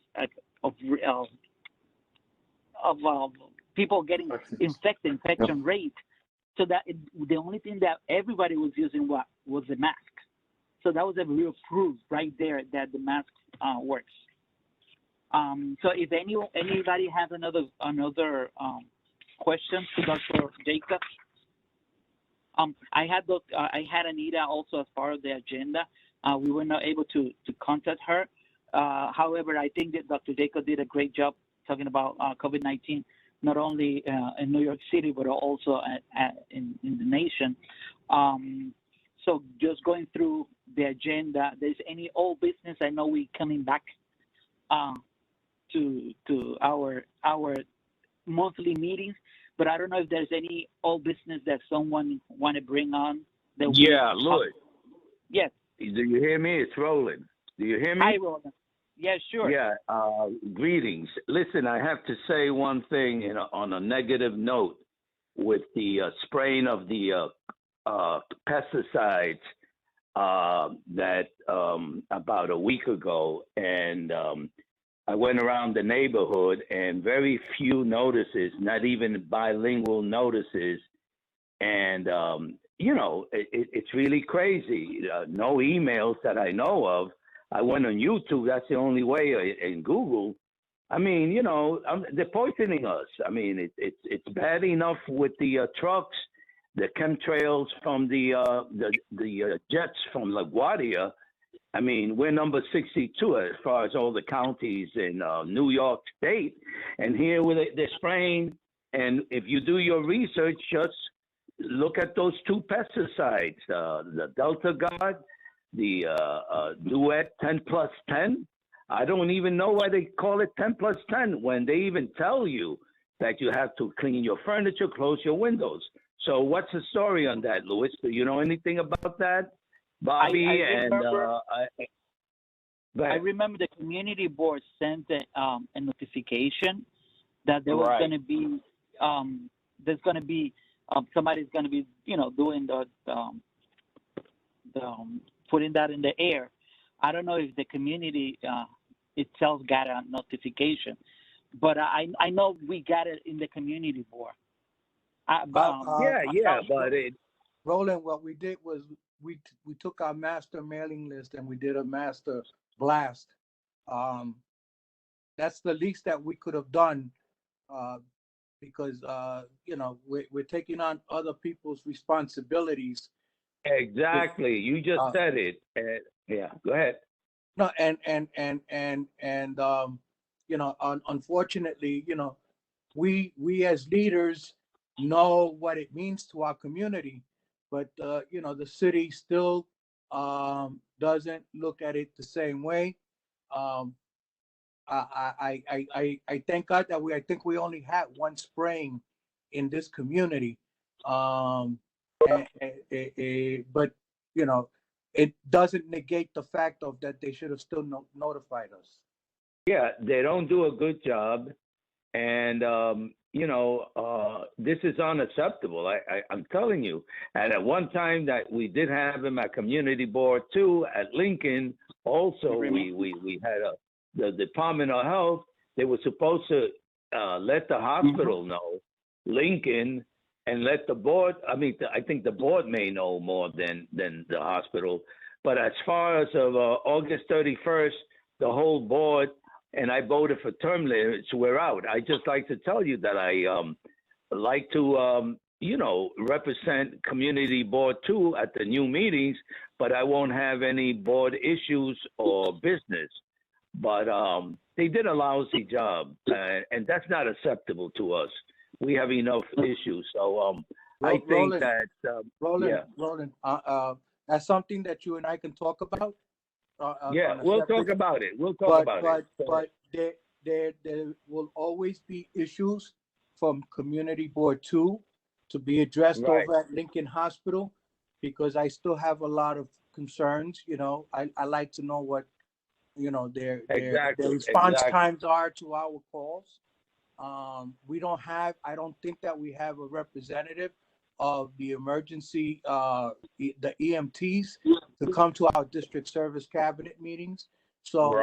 Speaker 1: people getting infection rate. So the only thing that everybody was using was the mask. So that was a real proof right there that the mask works. So if anybody has another question to Dr. Jacob, I had Anita also as part of the agenda. We were not able to contact her. However, I think that Dr. Jacob did a great job talking about COVID-19, not only in New York City, but also in the nation. So just going through the agenda, there's any old business? I know we're coming back to our monthly meetings, but I don't know if there's any old business that someone want to bring on.
Speaker 5: Yeah, Louis.
Speaker 1: Yes.
Speaker 5: Do you hear me? It's Roland. Do you hear me?
Speaker 1: Hi, Roland. Yeah, sure.
Speaker 5: Yeah, greetings. Listen, I have to say one thing on a negative note with the spraying of the pesticides that about a week ago, and I went around the neighborhood and very few notices, not even bilingual notices, and it's really crazy. No emails that I know of. I went on YouTube. That's the only way. In Google, I mean, they're poisoning us. I mean, it's bad enough with the trucks, the chemtrails from the jets from LaGuardia. I mean, we're number 62 as far as all the counties in New York State, and here they're spraying. And if you do your research, just look at those two pesticides, the Delta Guard, the Duet 10+10. I don't even know why they call it 10+10 when they even tell you that you have to clean your furniture, close your windows. So what's the story on that, Louis? Do you know anything about that, Bobby?
Speaker 1: I remember the community board sent a notification that there was going to be somebody's going to be doing the putting that in the air. I don't know if the community itself got a notification, but I know we got it in the community board.
Speaker 4: Roland, what we did was we took our master mailing list and we did a master blast. That's the least that we could have done because we're taking on other people's responsibilities.
Speaker 5: Exactly, you just said it. Yeah, go ahead.
Speaker 4: No, unfortunately, we as leaders know what it means to our community, but the city still doesn't look at it the same way. I thank God that I think we only had one spraying in this community, but it doesn't negate the fact of that they should have still notified us.
Speaker 5: Yeah, they don't do a good job, and this is unacceptable. I'm telling you. And at one time that we did have him at community board too at Lincoln. Also, we had the Department of Health. They were supposed to let the hospital know, Lincoln, and let the board. I mean, I think the board may know more than the hospital. But as far as of August 31st, the whole board. And I voted for term limits. We're out. I just like to tell you that I like to, represent community board too at the new meetings, but I won't have any board issues or business. But they did a lousy job, and that's not acceptable to us. We have enough issues. So I think that
Speaker 4: Roland, that's something that you and I can talk about.
Speaker 5: We'll talk about it. We'll talk about it.
Speaker 4: But there will always be issues from Community Board 2 to be addressed over at Lincoln Hospital, because I still have a lot of concerns. I like to know what their response times are to our calls. I don't think that we have a representative of the emergency, the EMTs to come to our district service cabinet meetings. So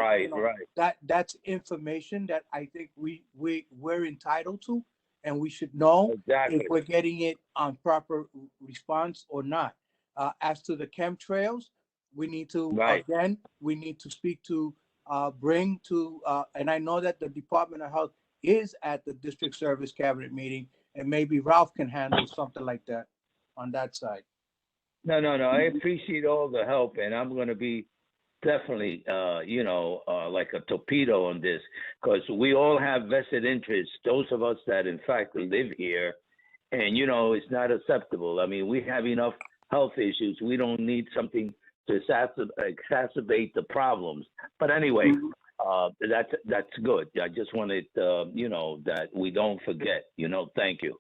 Speaker 4: that's information that I think we're entitled to. and we should know
Speaker 5: Exactly.
Speaker 4: if we're getting it on proper response or not. As to the chemtrails, we need to,
Speaker 5: Right.
Speaker 4: again, we need to speak to, bring to, and I know that the Department of Health is at the district service cabinet meeting, and maybe Ralph can handle something like that on that side.
Speaker 5: No. I appreciate all the help, and I'm going to be definitely, like a torpedo on this, because we all have vested interests. Those of us that, in fact, live here, and it's not acceptable. I mean, we have enough health issues. We don't need something to exacerbate the problems. But anyway, that's good. I just wanted, that we don't forget. Thank you.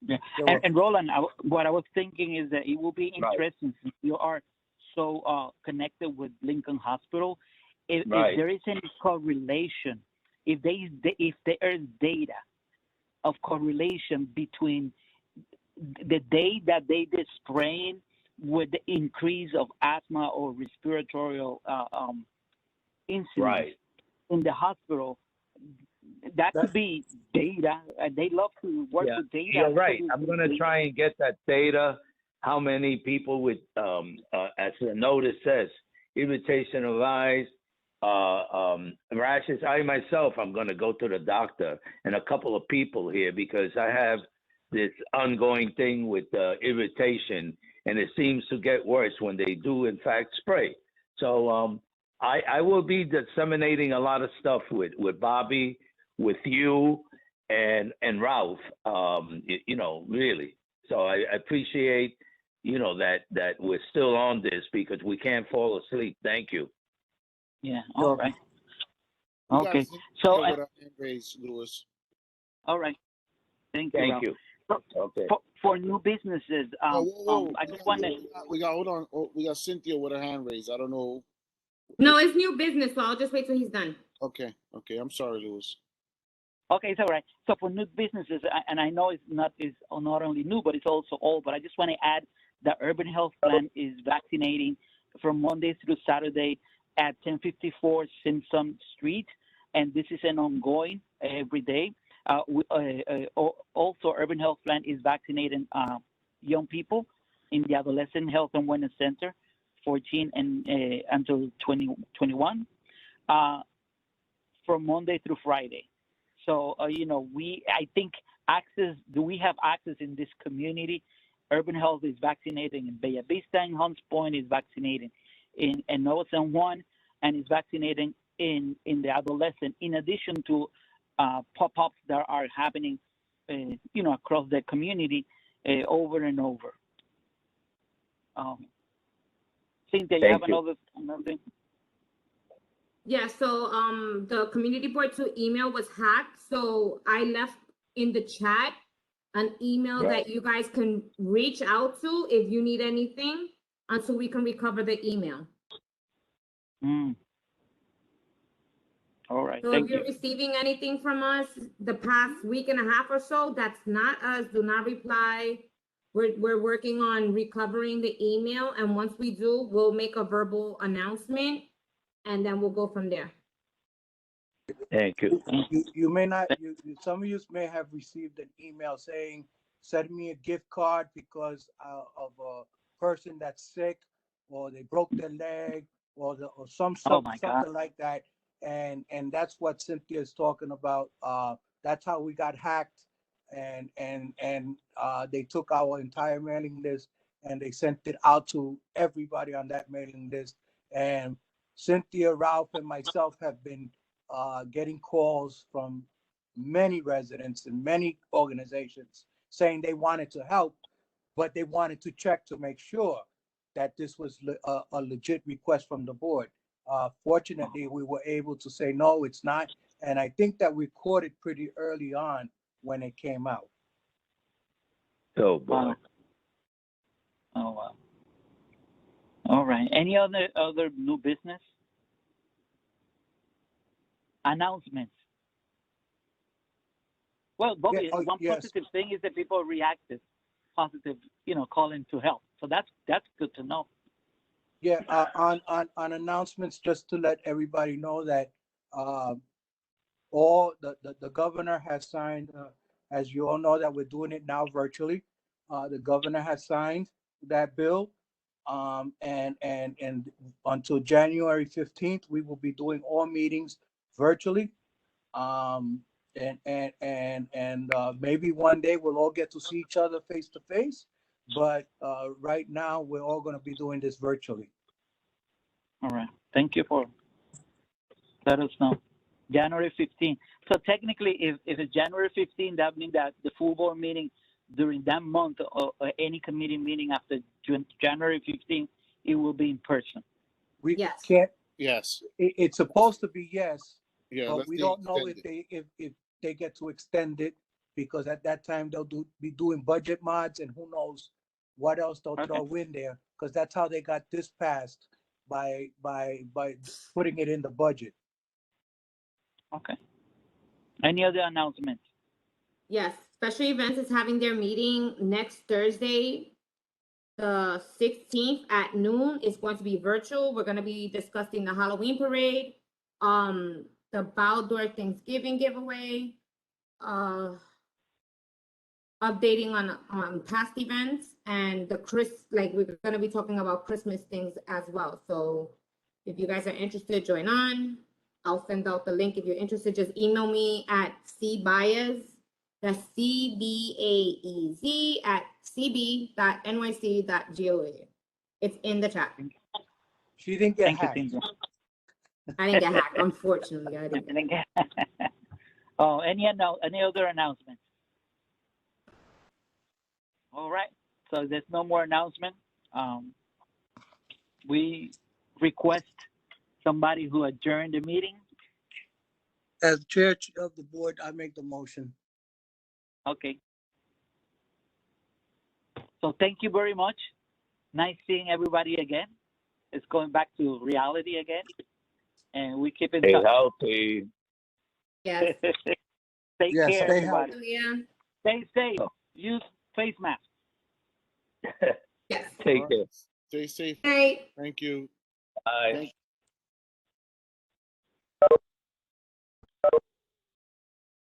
Speaker 1: Yeah, and Roland, what I was thinking is that it will be interesting since you are so connected with Lincoln Hospital. If there is any correlation, if there is data of correlation between the day that they did spraying with the increase of asthma or respiratory incidents in the hospital, that could be data. They love to work with data.
Speaker 5: You're right. I'm going to try and get that data. How many people with, as the notice says, irritation of eyes, rashes. I myself, I'm going to go to the doctor and a couple of people here because I have this ongoing thing with irritation, and it seems to get worse when they do, in fact, spray. So I will be disseminating a lot of stuff with Bobby, with you, and Ralph, really. So I appreciate, that we're still on this because we can't fall asleep. Thank you.
Speaker 1: Yeah, all right. Okay, so
Speaker 3: Louis.
Speaker 1: All right. Thank you.
Speaker 5: Thank you.
Speaker 1: Okay. For new businesses, I just want to.
Speaker 3: We got hold on. We got Cynthia with her hand raised. I don't know.
Speaker 6: No, it's new business, so I'll just wait till he's done.
Speaker 3: Okay. I'm sorry, Louis.
Speaker 1: Okay, it's all right. So for new businesses, and I know it's not only new, but it's also old. But I just want to add the Urban Health Plan is vaccinating from Monday through Saturday at 1054 Simpson Street, and this is an ongoing every day. Also, Urban Health Plan is vaccinating young people in the Adolescent Health and Wellness Center, 14 and until 21, from Monday through Friday. So, I think do we have access in this community? Urban Health is vaccinating in Bella Vista, and Hunts Point is vaccinating in Nova San Juan, and is vaccinating in the adolescent, in addition to pop-ups that are happening, across the community over and over. Cynthia, you have another thing?
Speaker 6: Yeah, so the community board 2 email was hacked, so I left in the chat an email that you guys can reach out to if you need anything until we can recover the email.
Speaker 1: All right.
Speaker 6: So if you're receiving anything from us the past week and a half or so, that's not us. Do not reply. We're working on recovering the email, and once we do, we'll make a verbal announcement, and then we'll go from there.
Speaker 5: Thank you.
Speaker 4: You may not. Some of you may have received an email saying, "Send me a gift card because of a person that's sick, or they broke their leg, or something like that." And that's what Cynthia is talking about. That's how we got hacked, and they took our entire mailing list and they sent it out to everybody on that mailing list. And Cynthia, Ralph, and myself have been getting calls from many residents and many organizations saying they wanted to help, but they wanted to check to make sure that this was a legit request from the board. Fortunately, we were able to say, no, it's not. And I think that we caught it pretty early on when it came out.
Speaker 5: Oh, boy.
Speaker 1: Oh, wow. All right. Any other new business? Announcements. Well, Bobby, one positive thing is that people reacted positive, calling to help. So that's good to know.
Speaker 4: Yeah, on announcements, just to let everybody know that all the governor has signed As you all know that we're doing it now virtually. The governor has signed that bill. And until January 15th, we will be doing all meetings virtually. Maybe one day we'll all get to see each other face to face. But right now, we're all going to be doing this virtually.
Speaker 1: All right. Thank you for letting us know. January 15th. So technically, if it's January 15th, that means that the full board meeting during that month or any committee meeting after January 15th, it will be in person.
Speaker 4: We
Speaker 6: Yes.
Speaker 4: can't.
Speaker 3: Yes.
Speaker 4: It's supposed to be yes,
Speaker 3: Yeah.
Speaker 4: but
Speaker 3: Let's
Speaker 4: we
Speaker 3: see
Speaker 4: don't know if
Speaker 3: extended.
Speaker 4: they get to extend it, because at that time they'll be doing budget mods, and who knows what else they'll throw in there, because that's how they got this passed by putting it in the budget.
Speaker 1: Okay. Any other announcements?
Speaker 6: Yes, Special Events is having their meeting next Thursday, the 16th at noon. It's going to be virtual. We're going to be discussing the Halloween parade, the Baldor Thanksgiving giveaway, updating on past events, and we're going to be talking about Christmas things as well. So if you guys are interested, join on. I'll send out the link. If you're interested, just email me at cbaez, that's CBAEZ at cb.nyc.gov. It's in the chat.
Speaker 4: She didn't get
Speaker 1: Thank
Speaker 4: hacked.
Speaker 1: you,
Speaker 6: I didn't get hacked, unfortunately. I didn't get
Speaker 1: Cynthia. Oh, any other announcements? All right. So there's no more announcement. We request somebody who adjourned the meeting.
Speaker 4: As chair of the board, I make the motion.
Speaker 1: Okay. So thank you very much. Nice seeing everybody again. It's going back to reality again, and we keep in
Speaker 5: Stay
Speaker 1: touch.
Speaker 5: healthy.
Speaker 6: Yes.
Speaker 1: Take
Speaker 4: Yes,
Speaker 1: care,
Speaker 4: stay
Speaker 1: everybody.
Speaker 4: healthy.
Speaker 6: Yeah.
Speaker 1: Stay safe. Use face masks.
Speaker 6: Yes.
Speaker 5: Take care.
Speaker 3: Stay safe.
Speaker 6: Good night.
Speaker 3: Thank you.
Speaker 5: Bye.
Speaker 3: Thank